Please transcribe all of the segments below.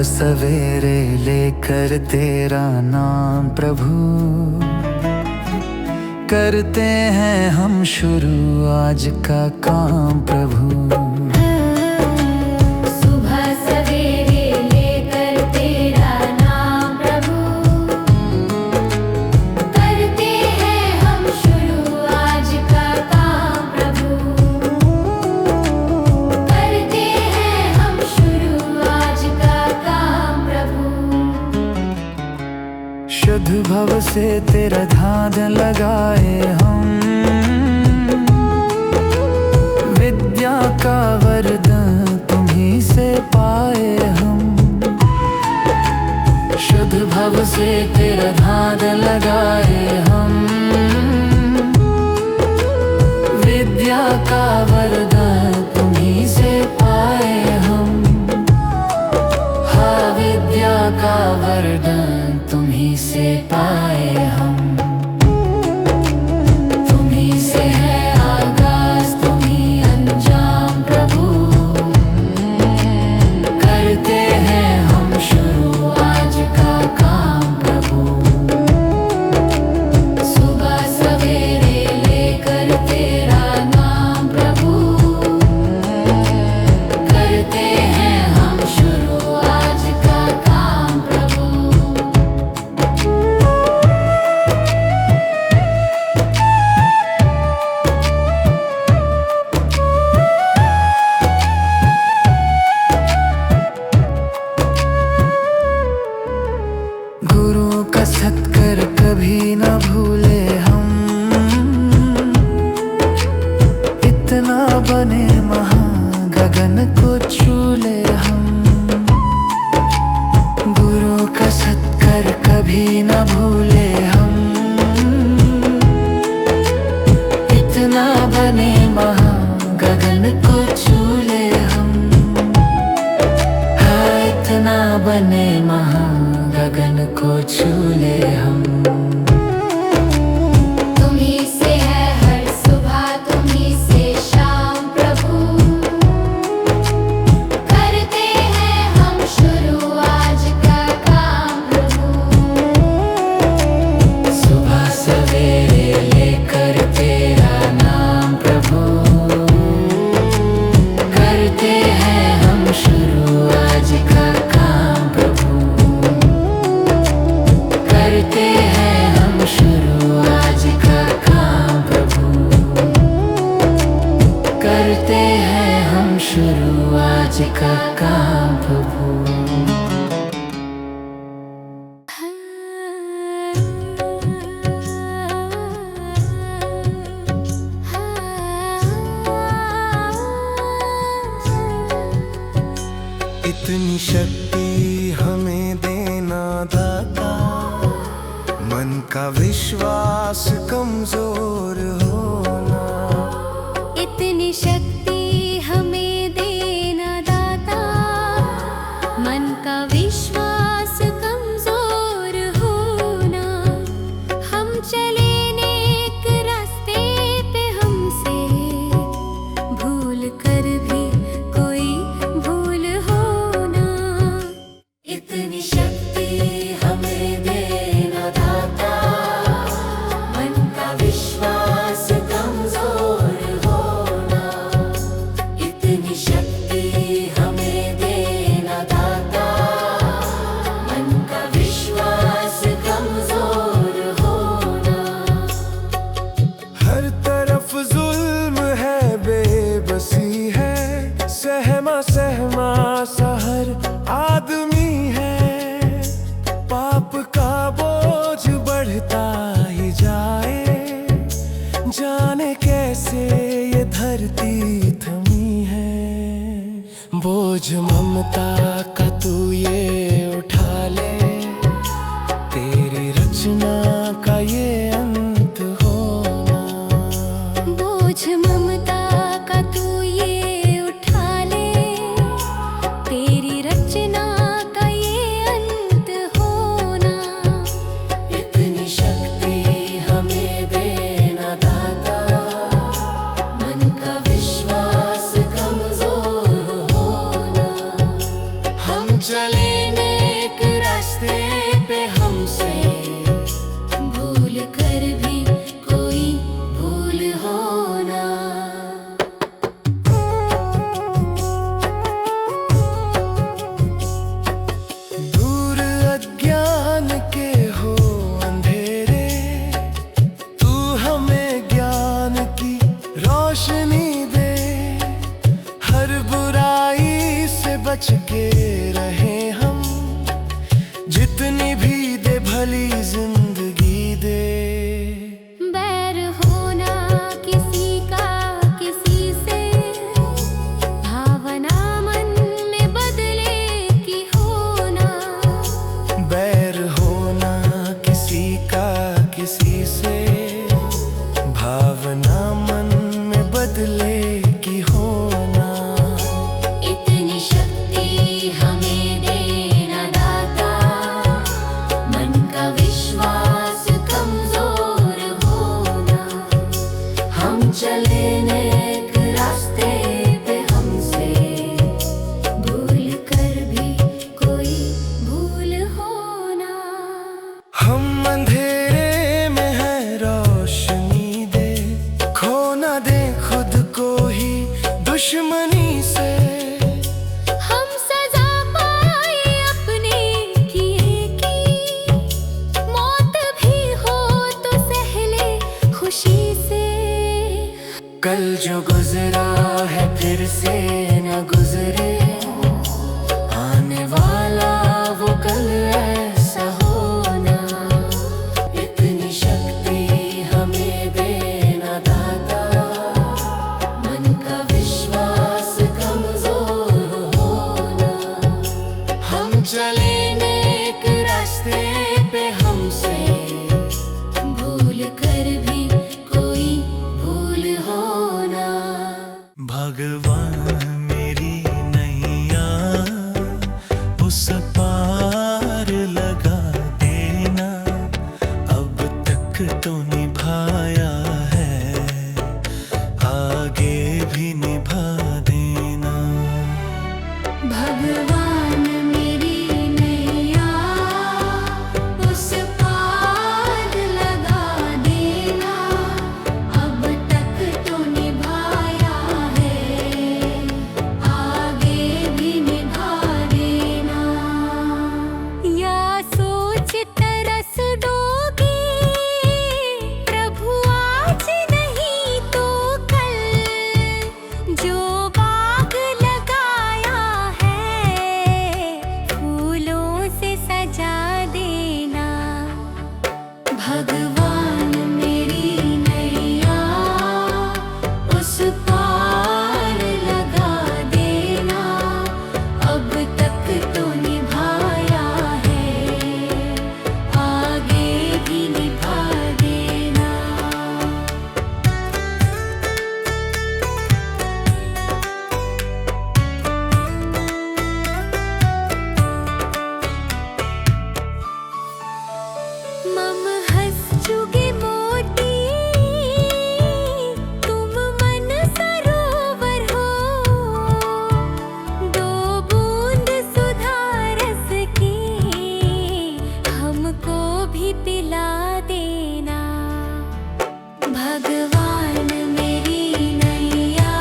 सवेरे लेकर तेरा नाम प्रभु, करते हैं हम शुरू आज का काम प्रभु। शुद्ध भव से तेरा ध्यान लगाए हम, विद्या का वरदान तुम्हीं से पाए हम। शुद्ध भव से तेरा ध्यान लगाए हम, विद्या का वरदान तुम्हीं से पाए हम। हाँ, विद्या का वरदान तुम्हीं से पाए हम। तुम्हीं से है आगाज, तुम्हीं अंजाम प्रभु, करते हैं हम शुरू आज का काम प्रभु। सुबह सवेरे लेकर तेरा नाम प्रभु, करते हैं हम शुरू आज का काम प्रभु। गुरु का सत्कर कभी न भूले हम, इतना बने महान गगन को छू ले हम। गुरु का सत्कर कभी न भूले हम, इतना बने महान गगन को छू ले हम। हाँ, इतना बने महान गगन को छू ले हम। तुम्हीं से है हर सुबह, तुम्हीं से शाम प्रभु, करते हैं हम शुरू आज का काम प्रभु। सुबह सवेरे लेकर तेरा नाम प्रभु, करते हैं हम शुरू आज का काम प्रभु। करते हैं हम शुरू आज का काम प्रभु, करते हैं हम शुरू आज का काम प्रभु। इतनी शक्ति हमें देना दाता, मन का विश्वास कमजोर होना। इतनी शक्ति हमें देना दाता, मन का विश्वास कमजोर होना। हम चले नेक रास्ते पे, हमसे भूल कर भी कोई भूल होना। इतनी शक्ति हमें देना दाता, मन का विश्वास कमजोर होना। इतनी शक्ति हमें देना दाता, मन का विश्वास कमजोर होना। हर तरफ जुल्म है, बेबसी है, सहमा सहमा सा हर आदमी है। पाप का बोझ बढ़ता ही जाए, जाने कैसे ये धरती थमी है। बोझ ममता का तू ये उठा ले, तेरी रचना का ये अंत होना। बोझ ममता का तू ये उठा ले, तेरी रचना का ये अंत होना। इतनी शक्ति हमें देना दाता, मन का विश्वास कमजोर होना। हम चले के रहे हम, जितनी भी दे भली जिंदगी दे। बैर होना किसी का किसी से, भावना मन में बदले की होना। बैर होना किसी का किसी से, भावना मन में बदले की होना। इतनी शक्ति हमें देना दाता, मन का विश्वास कमजोर होना। हम चले नेक रास्ते पे, हमसे भूल कर भी कोई भूल होना। हम अंधेरे में है रोशनी दे, खो ना दे खुद को ही दुश्मनी से। हम सजा पाए अपने किए की, मौत भी हो तो सह ले खुशी से। कल जो गुजरा है फिर से न गुजरे, आने वाला वो कल ऐसा होना। इतनी शक्ति हमें देना दाता, मन का विश्वास कमजोर होना। हम चले नेक रास्ते पे, हमसे भूल कर भी कोई भूल होना। भगवान मेरी नैया उस पार लगा देना, अब तक तो निभाया है, आगे भी निभा देना। भगवान मेरी नैया उस पार लगा देना, अब तक तो निभाया है, आगे भी निभा देना। या सोच तरस दोगे प्रभु आज नहीं तो कल, जो बाग लगाया है फूलों से सजा देना। भगवान मेरी नैया उस पार लगा देना, अब तक तो निभाया है, आगे भी निभा देना। मम हंस चुगे मोती, तुम मन सरोवर हो, दो बूंद सुधा रस की हमको भी पिला देना। भगवान मेरी नैया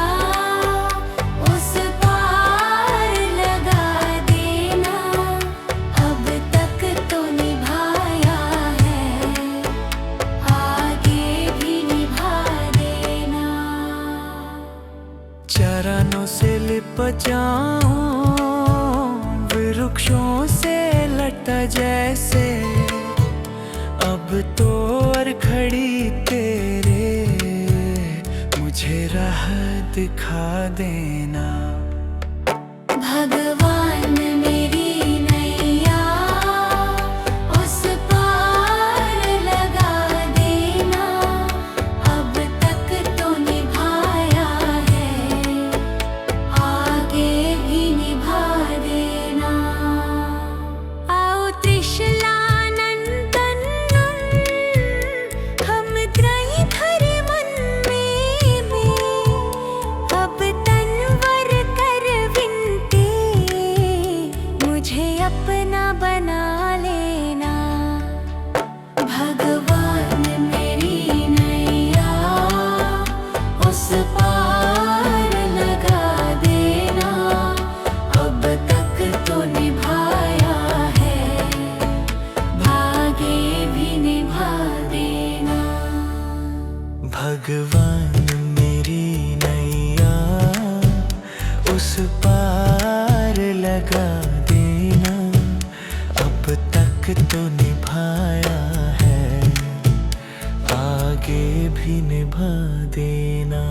उस पार लगा देना, अब तक तो निभाया है, आगे भी निभा देना। चरणों से लिप जाऊं वृक्षों से लटा जैसे, अब तो और खड़ी तेरे मुझे राह दिखा देना। भगवान मेरी नैया उस पार लगा देना, अब तक तो निभाया है, आगे भी निभा देना। आओ त्रिशलानंदन, हम त्रयी धर मन में, अब तन तो निभाया है, आगे भी निभा देना।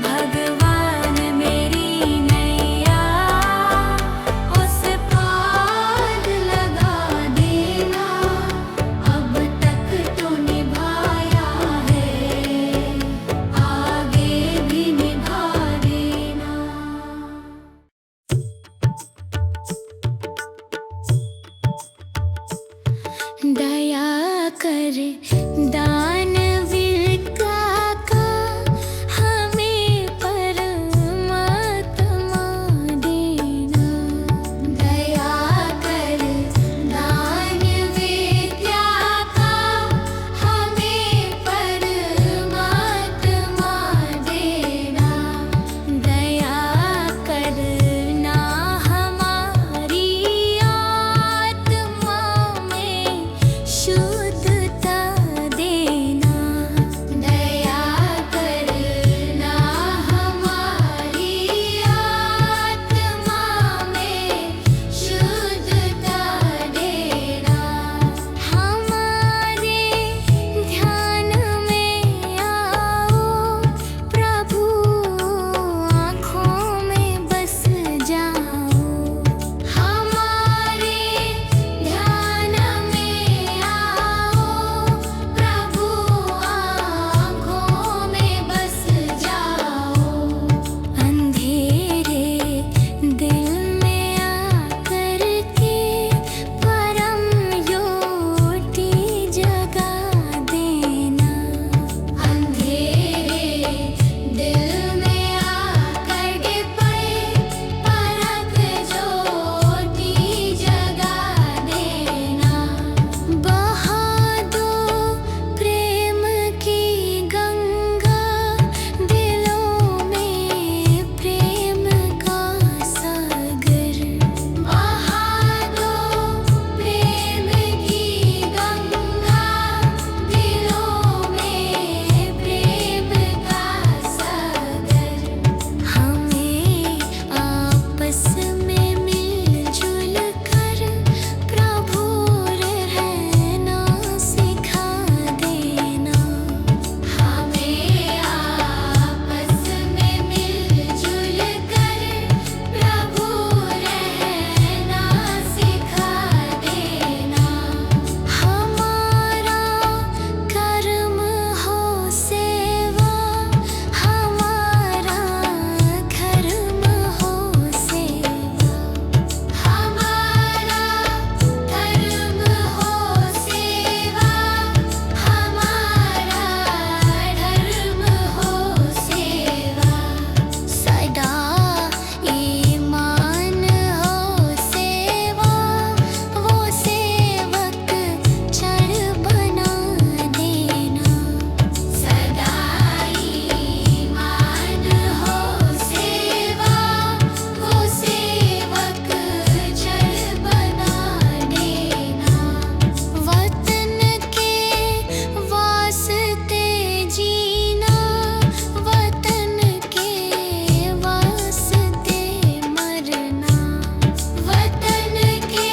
भगवान मेरी नैया उस पार लगा देना, अब तक तो निभाया है, आगे भी निभा देना। दया कर दानवीर का हमें परमात्मा देना। दया कर दानवीर का हमें परमात्मा देना। दया करना हमारी आत्मा में शुद्धता देना। दया करना हमारी आत्मा में शुद्धता देना। हमारे ध्यान में आओ प्रभु, आँखों में बस जाओ। हमारे ध्यान में आओ प्रभु, आँखों में बस जाओ। अंधेरे दिल में आकर के परम ज्योति जगा देना। अंधेरे दिल में आकर के परम ज्योति जगा देना। बहा दो प्रेम की गंगा, दिलों में प्रेम का सागर। बहा दो प्रेम की गंगा, दिलों में प्रेम का सागर। हमें आपस में मिलजुल कर प्रभु रहना सिखा देना। हमें आपस में मिलजुल कर प्रभु रहना सिखा देना। हमारा कर्म हो सेवा, हमारा धर्म हो सेवा। हमारा धर्म हो सेवा, हमारा धर्म हो सेवा। सदा ईमान हो सेवा, वो सेवक चढ़ बना देना। सदा ईमान हो सेवा, वो सेवक चढ़ बना देना। वतन के वास्ते जीना, वतन के वास्ते मरना। वतन के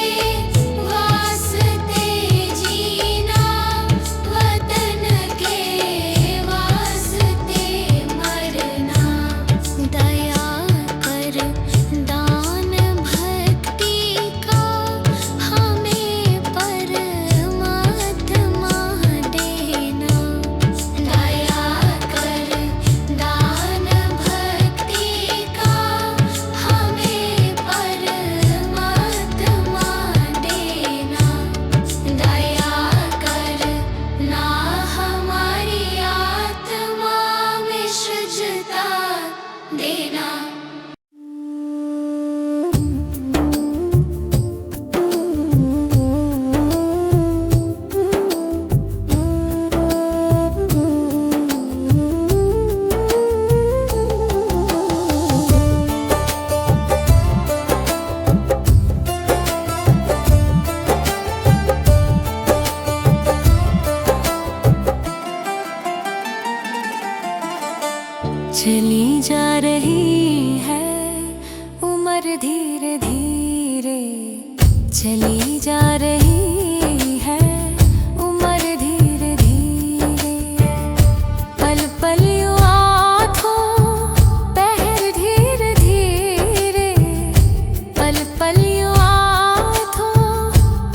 वास्ते जीना, वतन के वास्ते मरना। दया कर दान भक्ति का हमें परमात्मा देना। दया कर दान भक्ति का हमें परमात्मा देना। दया कर ना हमारी आत्मा में शुद्धता देना। चली जा रही है उम्र धीरे धीरे, चली जा रही है उम्र धीरे धीरे, पल पल यूं आँखों पहर धीरे धीरे, पल पल यूं आँखों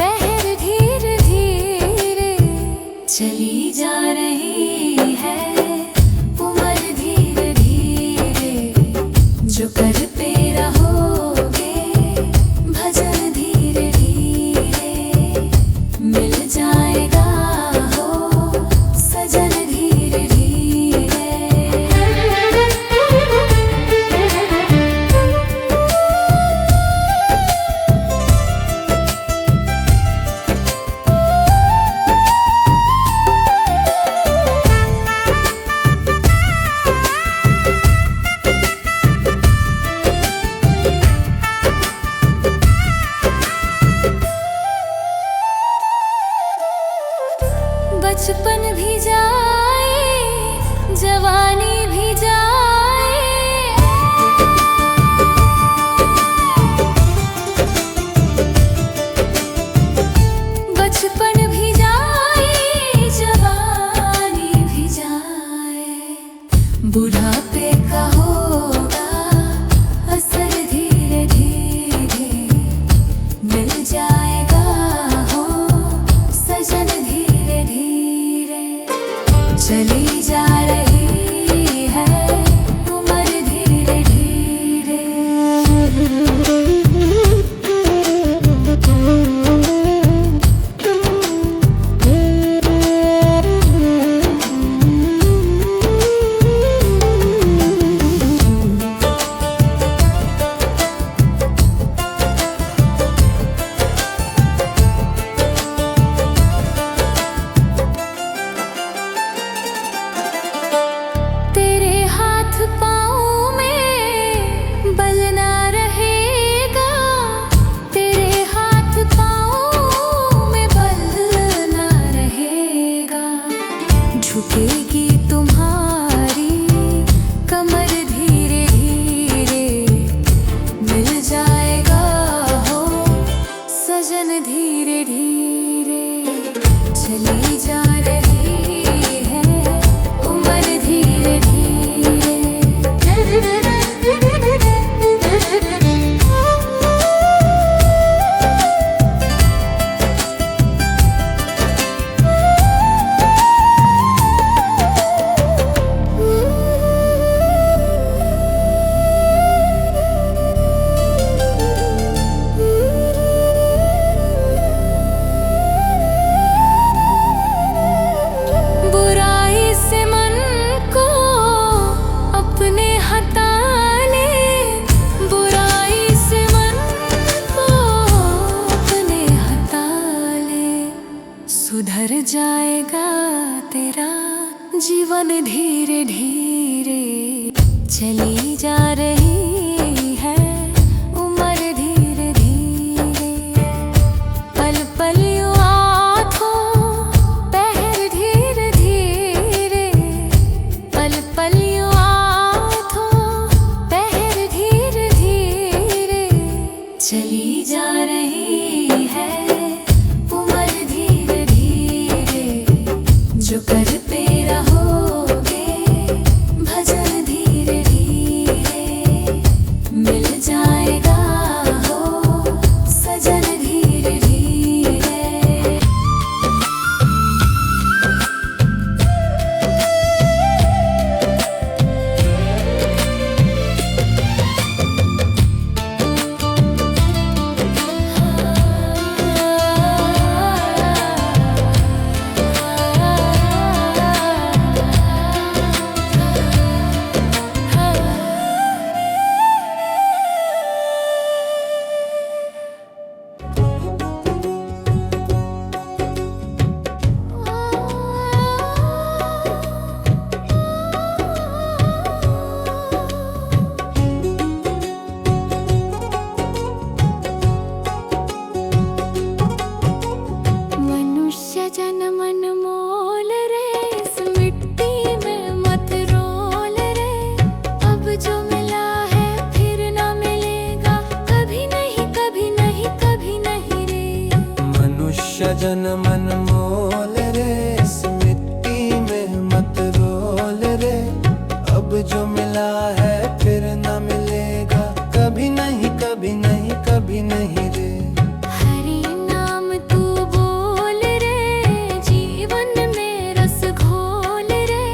पहर धीरे धीरे, चली जा रही है उम्र धीरे धीरे। जो कर पे रहोगे भजन धीरे धीरे, मिल जाएगा हो सजन धीरे धीरे। बचपन भी जाए जवानी भी जाए, बचपन भी जाए जवानी भी जाए, बुढ़ापे का होगा असर धीरे धीरे, मिल जाएगा हो सजन धीरे धीरे। चली जा रही है उम्र धीरे धीरे। पाँव में बल ना रहेगा, तेरे हाथ पाँव में बल ना रहेगा, झुकेगी तुम्हारी कमर धीरे धीरे, मिल जाएगा हो सजन धीरे धीरे। चली जा रही है उम्र धीरे धीरे। बुराई से मन को अपने हटा ले, बुराई से मन को अपने हटा ले, सुधर जाएगा तेरा जीवन धीरे धीरे। चली जा रही है उम्र धीरे धीरे, पल पल यूं आँखों पहर धीरे धीरे, पल पल यूं आँखों पहर धीरे धीरे, चली जा रही है उम्र धीरे धीरे। जो कर पे रहोगे भजन धीरे धीरे, मिल जाएगा हो सजन धीरे धीरे। जन्म अनमोल रे, इस मिट्टी में मत रोल रे। अब जो मिला है फिर न मिलेगा, कभी नहीं कभी नहीं कभी नहीं रे। हरि नाम तू बोल रे, जीवन में रस घोल रे।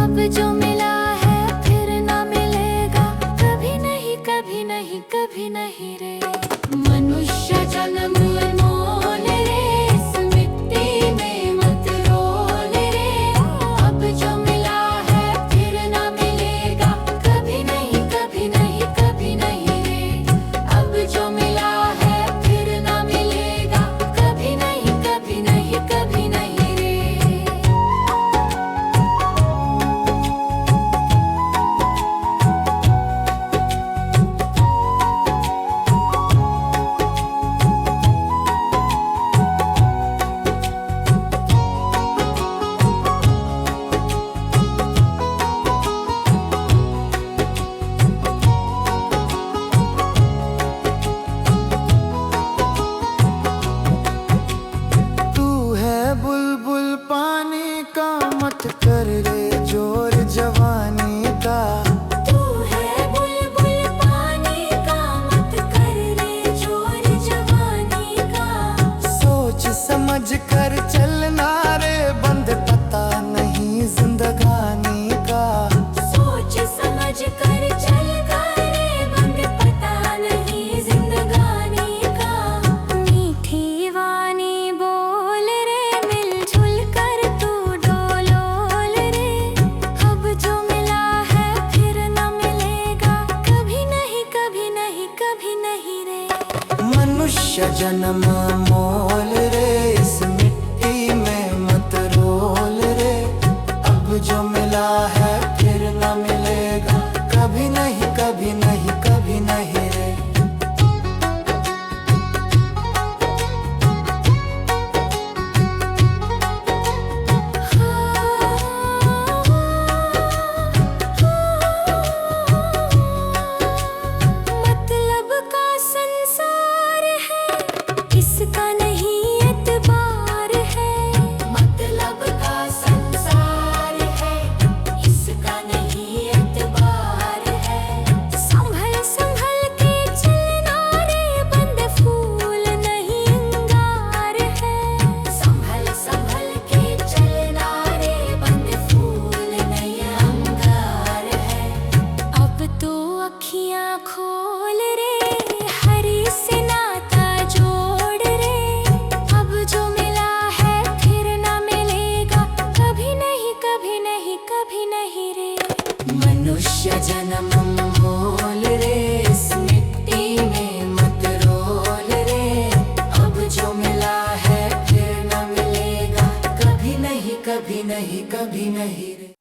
अब जो मिला है फिर ना मिलेगा, कभी नहीं कभी नहीं कभी नहीं रे। मनुष्य जन्म अनमोल रे, इस मिट्टी में मत रोल रे। अब जो मिला है फिर ना मिलेगा, कभी नहीं कभी नहीं कभी नहीं रे। अब जो मिला है फिर ना मिलेगा, कभी नहीं कभी नहीं कभी नहीं रे। तू है बुलबुल पानी का, मत कर रे जोर जवानी का। तू है बुलबुल पानी का, मत कर रे जोर जवानी का। सोच समझ कर चलना रे, बंद पता नहीं जिंदगानी का। सोच समझ कर चल रे, बंद पता नहीं जिंदगानी का। मीठी वाणी बोल रे, मिलजुल कर तू डोलोल रे। अब जो मिला है फिर न मिलेगा, कभी नहीं कभी नहीं कभी नहीं रे। मनुष्य जन्म मोल रे, इस मिट्टी में मत रोल रे। अब जो मिला है फिर न मिलेगा, कभी नहीं कभी नहीं कभी नहीं रे। मतलब का संसार है, इसका नहीं एतबार है। मतलब का संसार है, इसका नहीं एतबार है। संभल संभल के चलना रे, बंद फूल नहीं अंगार है। संभल संभल के चलना रे, बंद फूल नहीं अंगार है। अब तो अखियां खोल रे, हरि से नाता जोड़ रे। अब जो मिला है फिर ना मिलेगा, कभी नहीं कभी नहीं कभी नहीं रे। मनुष्य जन्म मोल रे, इस मिट्टी में मत रोल रे। अब जो मिला है फिर ना मिलेगा, कभी नहीं कभी नहीं कभी नहीं रे।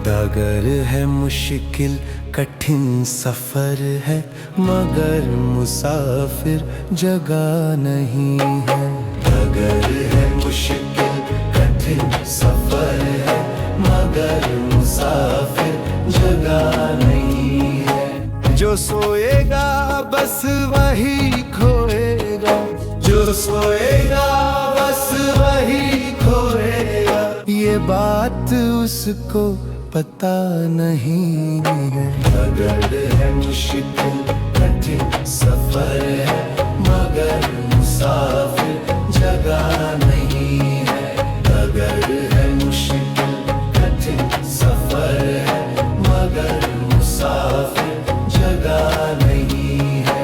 डगर है मुश्किल कठिन सफर है, मगर मुसाफिर जगह नहीं है। डगर है मुश्किल कठिन सफर है, मगर मुसाफिर जगह नहीं है। जो सोएगा बस वही खोएगा, जो सोएगा बस वही खोएगा। ये बात उसको पता नहीं है। डगर है मुश्किल कठिन सफर है, मगर मुसाफिर जगह नहीं है। डगर है मुश्किल कठिन सफर है, मगर मुसाफिर जगह नहीं है।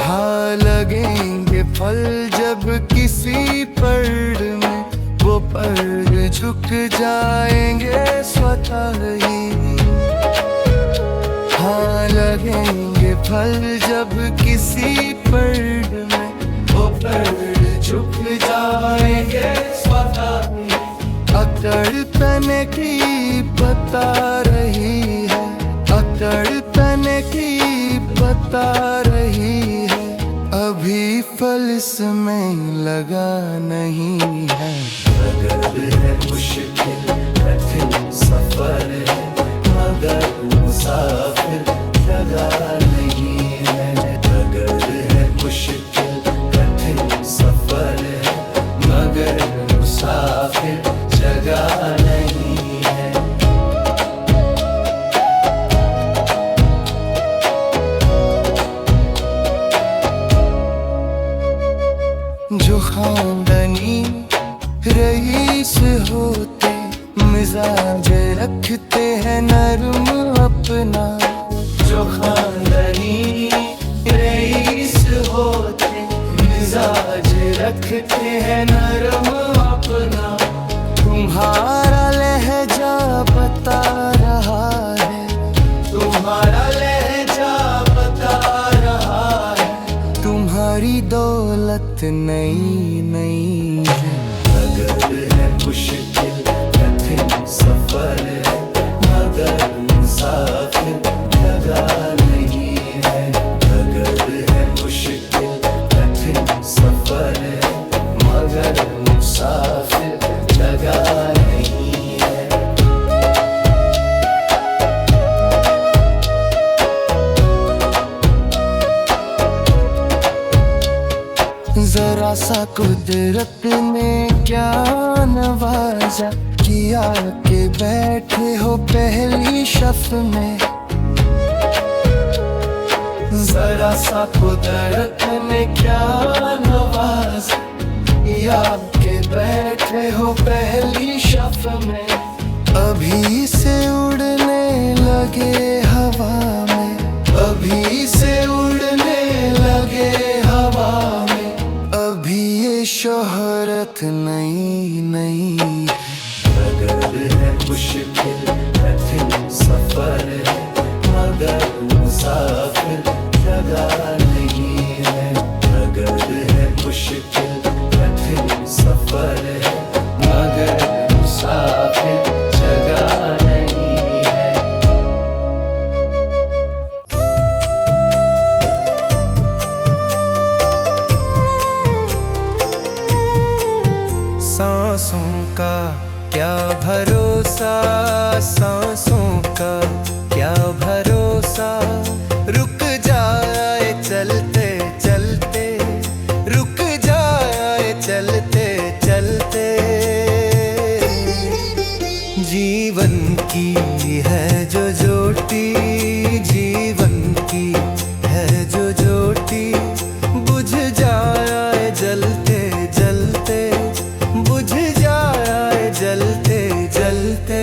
हाँ लगेंगे फल जब किसी पर्द में, वो पर्द झुक जाएंगे स्वतः ही। हाँ लगेंगे फल जब किसी पर्द में, वो पर्द झुक जाएंगे स्वतः। अकड़ तने की बता रही है, अकड़ तने की बता रही है, अभी फल इसमें लगा नहीं है। अगर है मुश्किल कठिन सफर है, मगर मुसाफिर लगा नहीं है। अगर है मुश्किल कठिन सफर है, मगर मुसाफिर जगह नहीं है। जो खानदानी रईस होते, मिजाज रखते हैं नरम अपना। जो खानदानी रईस होते, मिजाज रखते हैं नरम अपना। तुम्हारा लहजा बता रहा है, तुम्हारा लहजा बता रहा है, तुम्हारी दौलत नई नई है। अगर है मुश्किल कठिन सफर है, मगर मुसाफिर जगह नहीं है। अगर है मुश्किल कठिन सफर है, मगर मुसाफिर जगह नहीं है। जरा सा कुदरत ने क्या नवाजा, किया के बैठे हो पहली शफ में। जरा सा कुदरत ने क्या नवाजा, किया के बैठे हो पहली शफ में। अभी से उड़ने लगे हवा में, अभी से उड़ने लगे हवा में, अभी ये शोहरत नई नई है। अगर है मुश्किल कठिन सफर है, मगर मुसाफिर जगह नहीं है। अगर है मुश्किल कठिन सफर है, मगर मुसाफिर जगह नहीं है। सांसों का क्या भरोसा, सांसों का क्या भरोसा, रुक जाए चलते चलते, रुक जाए चलते चलते। जीवन की है जो ज्योति, जीवन की है जो ज्योति, बुझ जाए जलते जलते, बुझ जाए जलते जलते।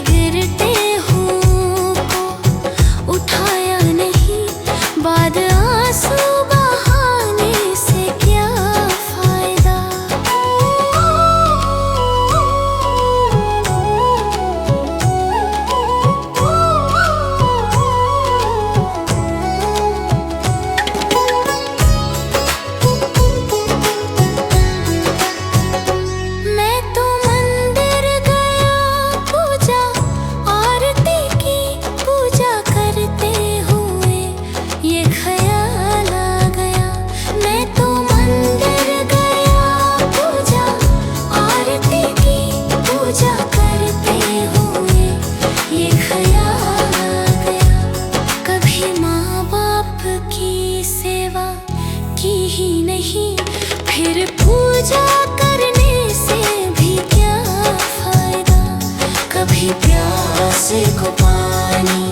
गिरते हूँ को उठाया नहीं, बाद आंसू बहाने से क्या फायदा। मैं तो मंदिर गया, पूजा आरती की, पूजा करते हुए ये ख्याल आ गया। मैं तो मंदिर गया, पूजा आरती की, पूजा करते हुए ये ख्याल आ गया। कभी माँ बाप की सेवा की ही नहीं, फिर पूजा करने से भी क्या फायदा। कभी प्यासे को पानी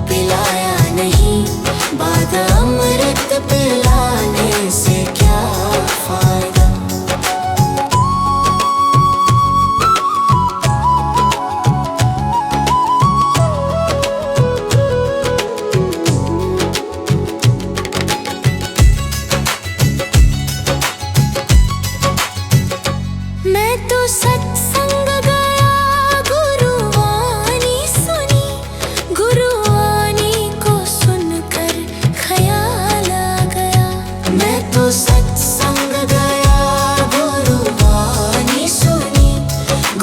पिलाया नहीं, बाद अमृत पिलाने से क्या फायदा। मैं तो सत्संग गया, गुरुवाणी सुनी, गुरुवाणी को सुनकर ख्याल आ गया। मैं तो सत्संग गया, गुरुवाणी सुनी,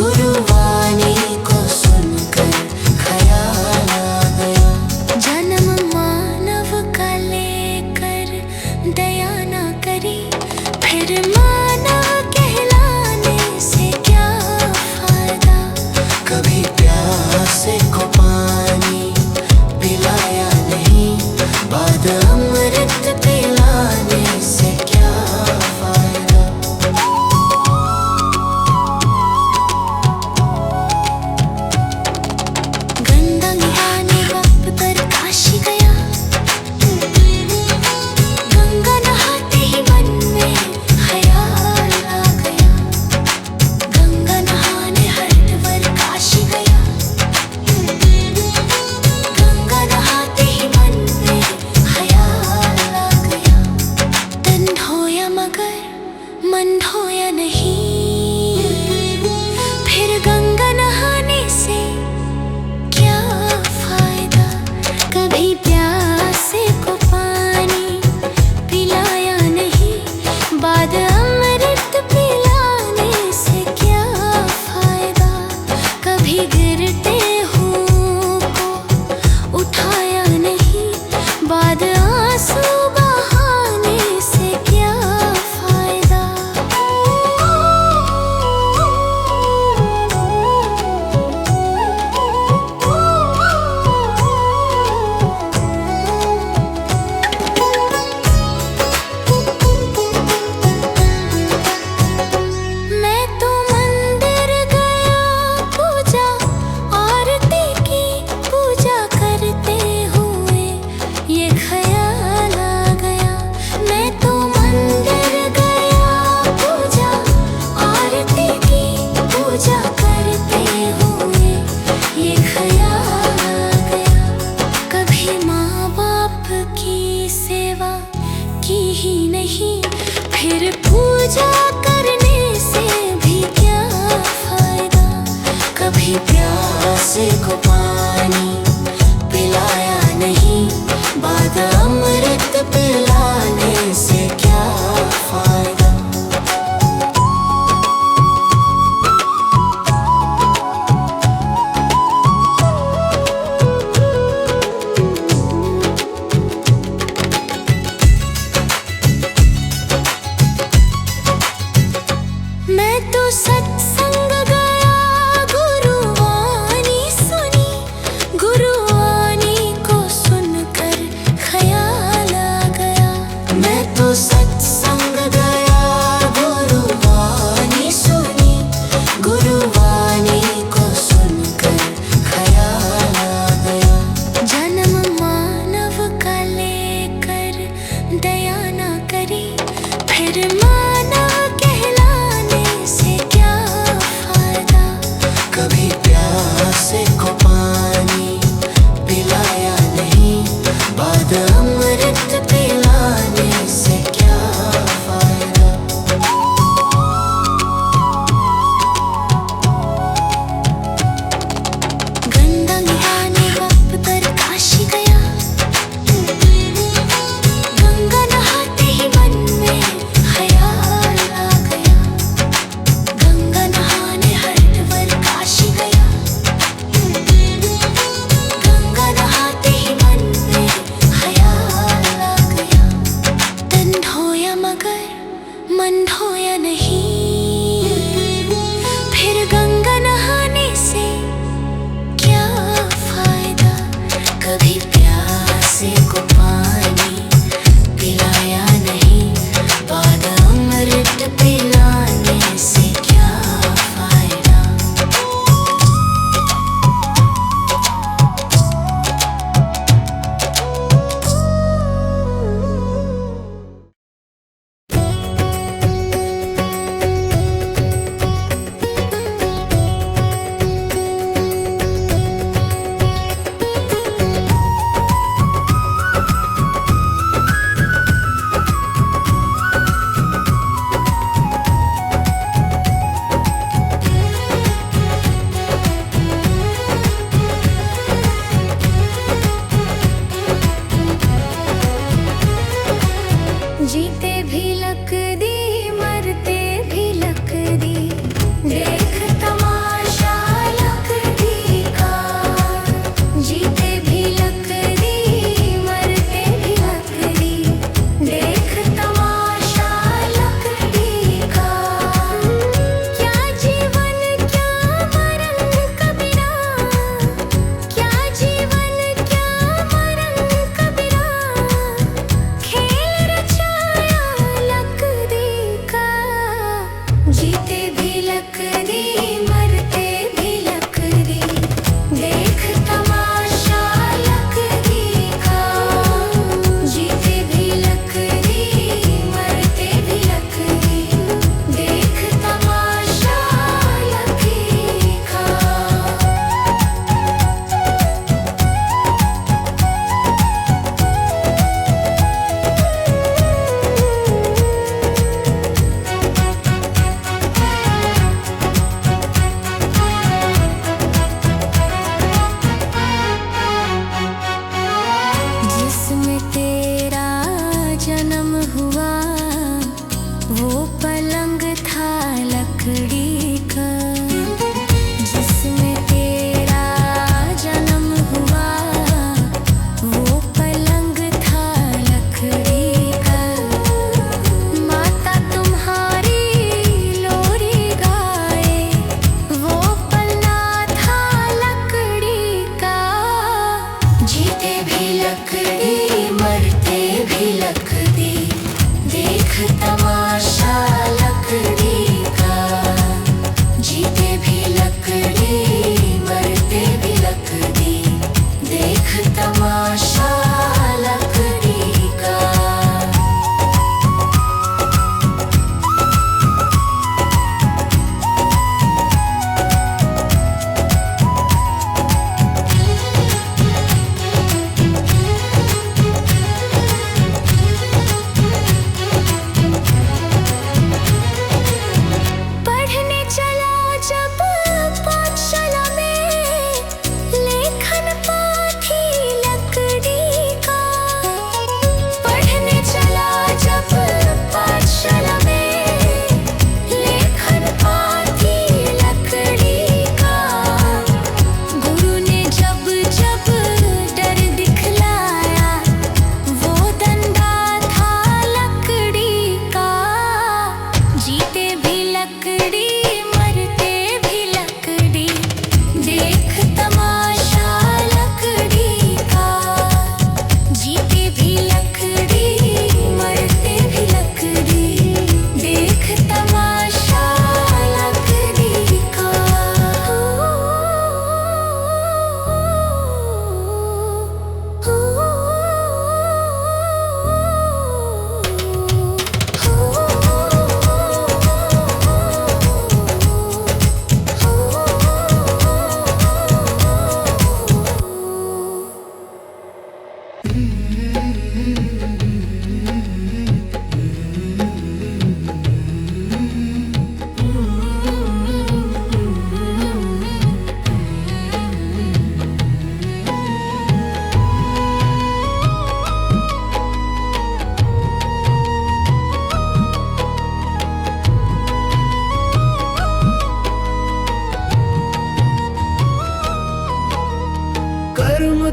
गुरुवाणी को सुनकर ख्याल आ गया। जन्म मानव का लेकर दया ना करी, फिर मानव कहलाने से क्या फायदा। कभी प्यासे को पानी पिलाया नहीं, बाद अमृत पिलाने से क्या फायदा। गंगा नहाने वक्त पर काशी गया, गंगा नहाते ही मन में ख्याल आ गया। गंगा नहाने हरिद्वार काशी गया, गंगा नहाते ही मन में ख्याल आ गया। तन धोया मगर मन धोया नहीं, फिर गंगा नहाने से क्या फायदा। कभी प्यासे को पानी पिलाया नहीं, बाद अमृत पिलाने से क्या फायदा। कभी गिरते हूँ को उठाया नहीं, बाद आंसू बहाने से क्या फायदा। मैं तो मंदिर गया, पूजा आरती की, पूजा करते हुए ये ख्याल आ गया। मैं तो मंदिर गया, पूजा आरती की, पूजा करते हुए ये ख्याल आ गया। कभी माँ बाप की सेवा की ही नहीं, फिर पूजा करने से भी क्या फायदा। कभी प्यासे को पानी पिलाया नहीं, बाद अमृत पिलाने से क्या फायदा। मैं तो सत्संग गया, गुरुवाणी सुनी, गुरुवाणी को सुनकर ख्याल आ गया।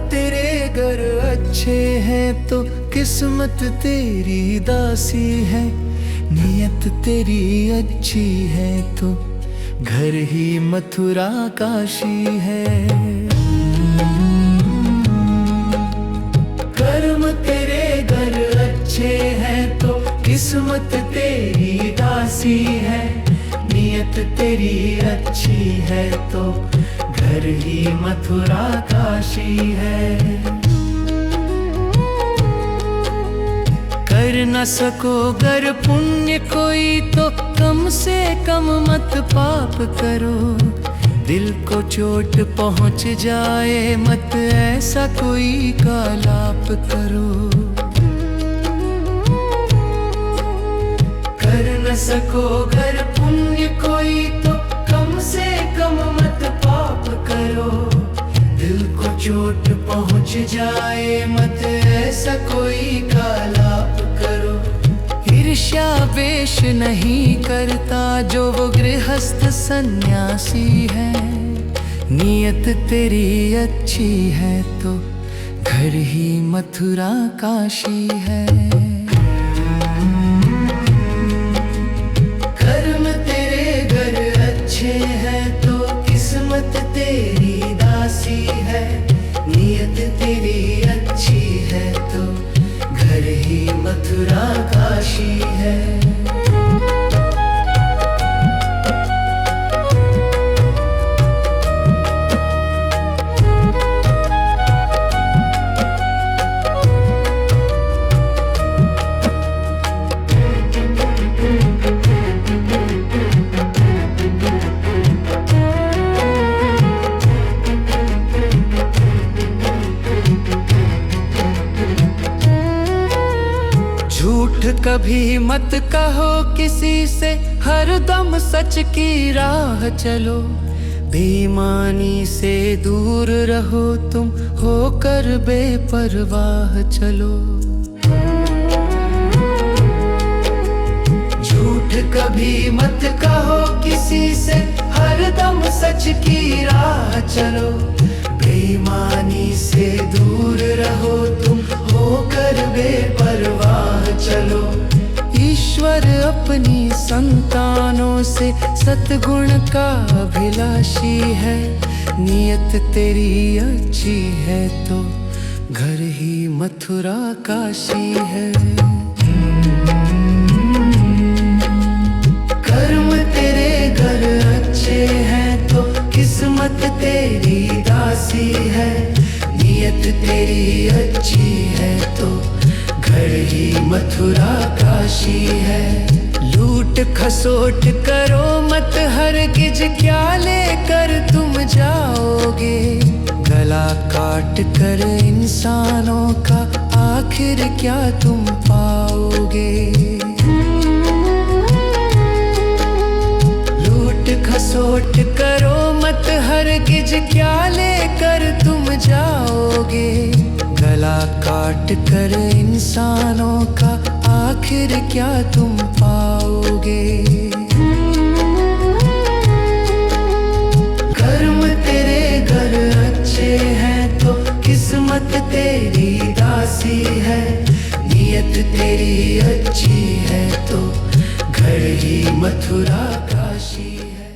तेरे घर अच्छे हैं तो किस्मत तेरी दासी है, नियत तेरी अच्छी है तो घर ही मथुरा काशी है। कर्म तेरे घर अच्छे हैं तो किस्मत तेरी दासी है, नियत तेरी अच्छी है तो घर ही मथुरा काशी है। कर न सको गर पुण्य कोई तो कम से कम मत पाप करो, दिल को चोट पहुंच जाए मत ऐसा कोई कालाप करो। कर न सको गर पुण्य कोई तो कम से कम मत पाप करो, दिल को चोट पहुंच जाए मत ऐसा कोई कालाप करो। ईर्ष्या वेश नहीं करता जो वो गृहस्थ सन्यासी है, नियत तेरी अच्छी है तो घर ही मथुरा काशी है। कर्म तेरे घर अच्छे हैं तो किस्मत तेरी दासी है, नियत तेरी अच्छी है तो घर ही मथुरा काशी है। झूठ कभी मत कहो किसी से, हर दम सच की राह चलो। बेईमानी से दूर रहो तुम, होकर बेपरवाह चलो। झूठ कभी मत कहो किसी से, हर दम सच की राह चलो। बेईमानी से दूर रहो तुम, होकर बेपरवाह चलो। ईश्वर अपनी संतानों से सतगुण का अभिलाषी है, नियत तेरी अच्छी है तो घर ही मथुरा काशी है। कर्म तेरे घर अच्छे हैं तो किस्मत तेरी दासी है, नियत तेरी अच्छी है तो घर ही मथुरा काशी है। लूट खसोट करो मत हरगिज, क्या लेकर तुम जाओगे। गला काट कर इंसानों का आखिर क्या तुम पाओगे। लूट खसोट करो मत हरगिज, क्या लेकर तुम जाओगे। गला काट कर इंसानों का आखिर क्या तुम पाओगे। कर्म तेरे घर अच्छे हैं तो किस्मत तेरी दासी है, नियत तेरी अच्छी है तो घर ही मथुरा काशी है।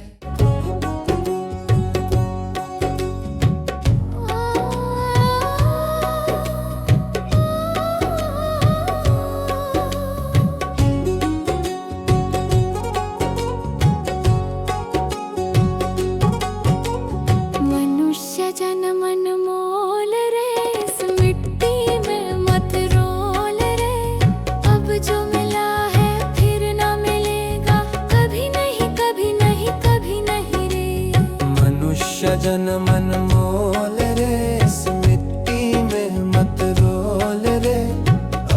जन्म अनमोल रे, इस मिट्टी में मत रोल रे।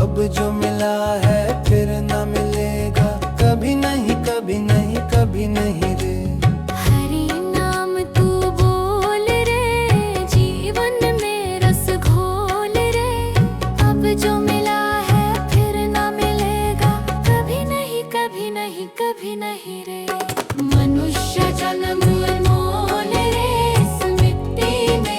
अब जो मिला है फिर न मिलेगा, कभी नहीं कभी नहीं कभी नहीं रे। हरि नाम तू बोल रे, जीवन में रस घोल रे। अब जो मिला है फिर न मिलेगा, कभी नहीं कभी नहीं कभी नहीं रे। मनुष्य जन्म अनमोल रे, इस मिट्टी में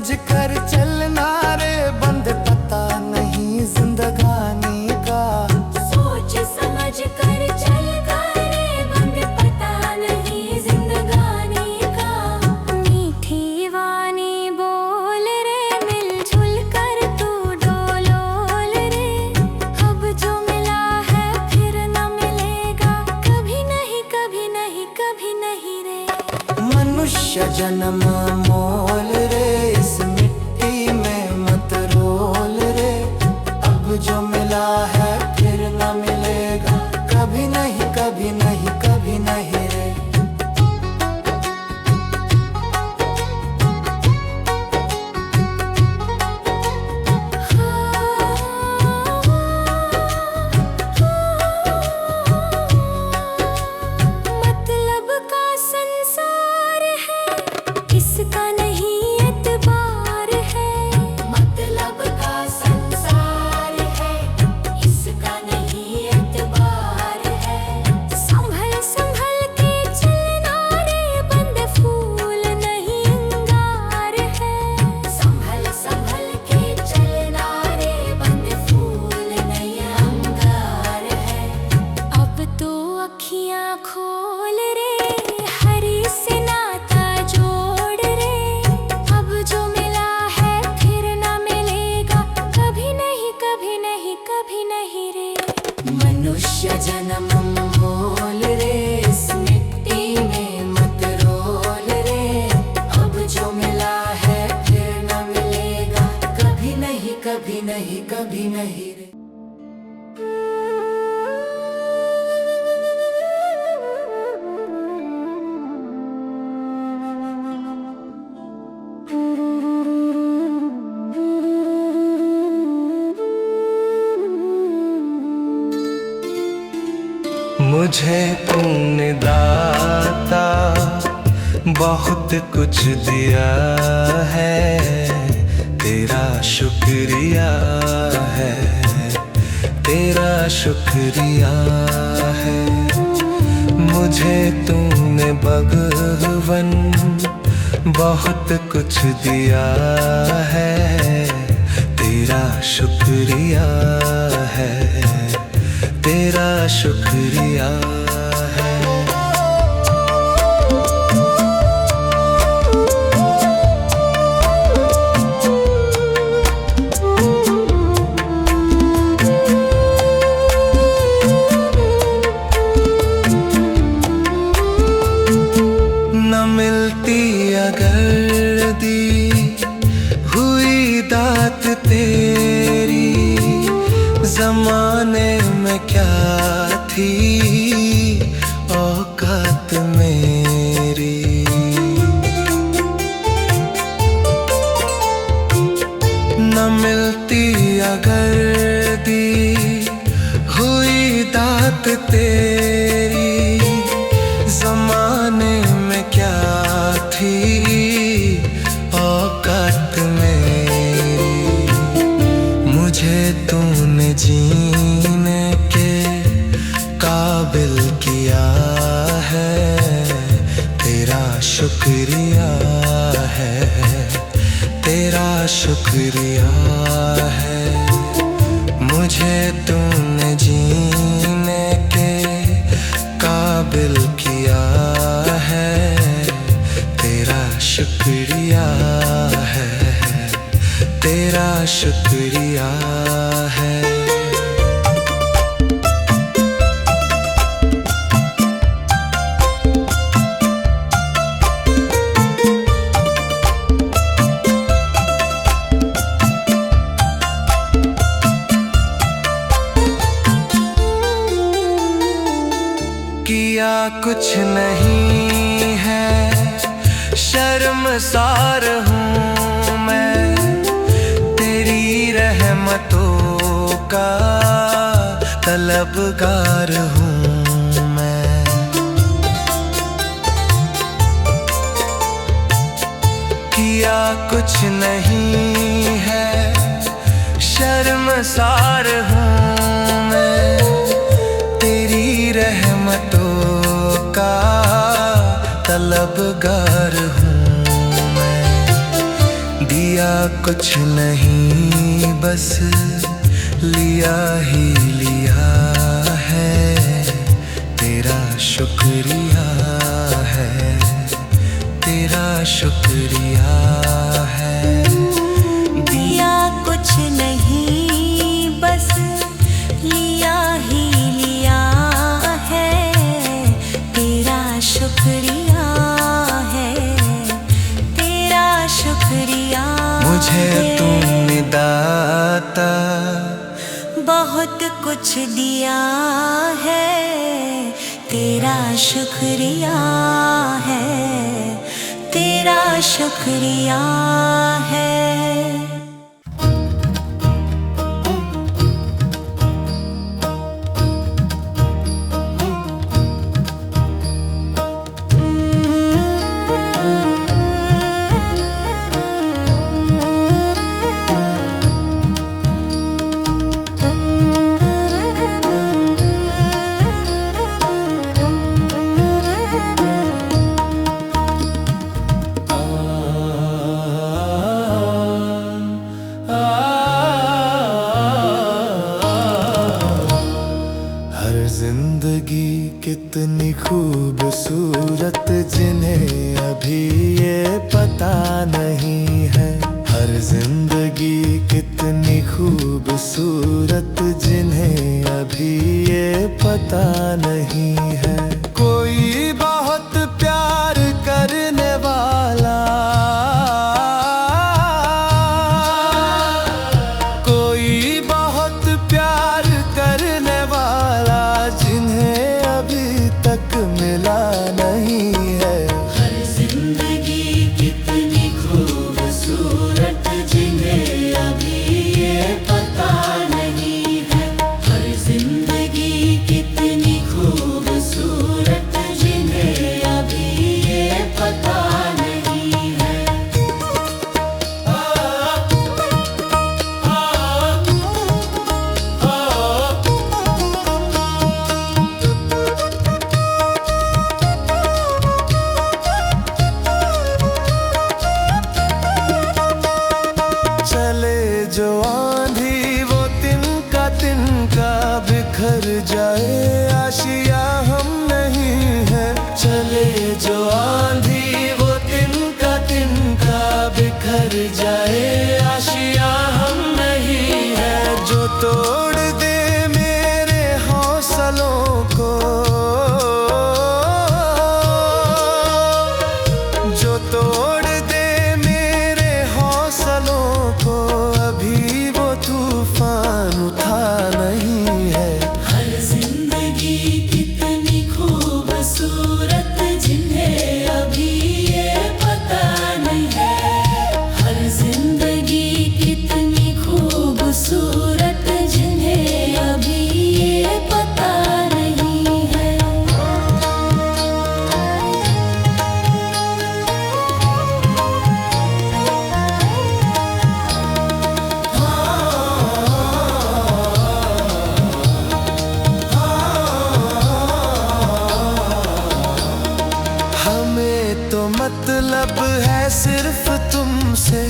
समझ कर चलना रे बंद, पता नहीं जिंदगानी का। सोच समझ कर चलना रे बंद, पता नहीं जिंदगानी का। मीठी वाणी बोल रे, मिलजुल कर तू डोलोल रे। अब जो मिला है फिर न मिलेगा, कभी नहीं कभी नहीं कभी नहीं रे। मनुष्य जन्म मोल रे, इस मिट्टी में मत रोल रे। अब जो मिला है फिर न मिलेगा, कभी नहीं कभी नहीं कभी नहीं रे। मतलब का संसार है, इसका नहीं एतबार है। मतलब का संसार है, इसका नहीं एतबार है। संभल संभल के चलना रे बंद, फूल नहीं अंगार है। संभल संभल के चलना रे बंद, फूल नहीं अंगार है। अब तो अखियां खोल रे, हरी से नाता जोड़ रे। अब जो मिला है फिर न मिलेगा, कभी नहीं कभी नहीं कभी नहीं रे। मनुष्य जन्म मोल रे, इस मिट्टी में मत रोल रे। अब जो मिला है फिर न मिलेगा, कभी नहीं कभी नहीं कभी नहीं रे। मुझे तूने दाता बहुत कुछ दिया है, तेरा शुक्रिया है, तेरा शुक्रिया है। मुझे तूने भगवन बहुत कुछ दिया है, तेरा शुक्रिया है, तेरा शुक्रिया है। न मिलती अगर दी हुई दात तेरी, जमाने में क्या थी औकात मेरी। न मिलती अगर दी हुई दात तेरी, जमाने में क्या थी औकात मेरी। मुझे तूने जीने के काबिल किया है, तेरा शुक्रिया है, तेरा शुक्रिया है। मुझे तूने जीने के काबिल किया है, तेरा शुक्रिया है, तेरा शुक्रिया है। किया कुछ नहीं है, शर्मसार हूँ मैं, तेरी रहमतों का तलबगार हूँ मैं। किया कुछ नहीं है, शर्मसार हूँ मैं, तेरी रहमतों का तलबगार हूँ मैं। दिया दिया कुछ नहीं, बस लिया ही लिया है, तेरा शुक्रिया है, तेरा शुक्रिया है। दिया कुछ नहीं, बस लिया ही लिया है, तेरा शुक्रिया है, तेरा शुक्रिया। मुझे तुमने दाता बहुत कुछ दिया है, तेरा शुक्रिया है, तेरा शुक्रिया है। जिंदगी कितनी खूबसूरत जिन्हें अभी ये पता नहीं है। हर जिंदगी कितनी खूबसूरत जिन्हें अभी ये पता नहीं है। कोई बहुत प्यार करने वाला, कोई बहुत प्यार करने वाला जिन्हें अभी तक मिला नहीं है। हर जिंदगी कितनी खूबसूरत जिन्हें अभी ये पता नहीं है। हर जिंदगी कितनी खूबसूरत जिन्हें अभी ये पता नहीं है। चले जो आंधी वो तिनका तिनका बिखर जाए, आशिया हम नहीं है। चले जो आंधी वो तिनका तिनका बिखर जाए, आशिया हम नहीं है। जो तोड़ दे मेरे हौसलों को, जो तोड़ दे मेरे हौसलों को, अभी वो तूफान उठा नहीं है। हर जिंदगी कितनी खूबसूरत जिन्हें अभी ये पता नहीं है। हर जिंदगी कितनी खूबसूरत जिन्हें अभी ये पता नहीं है। हमें तो मतलब है सिर्फ तुमसे,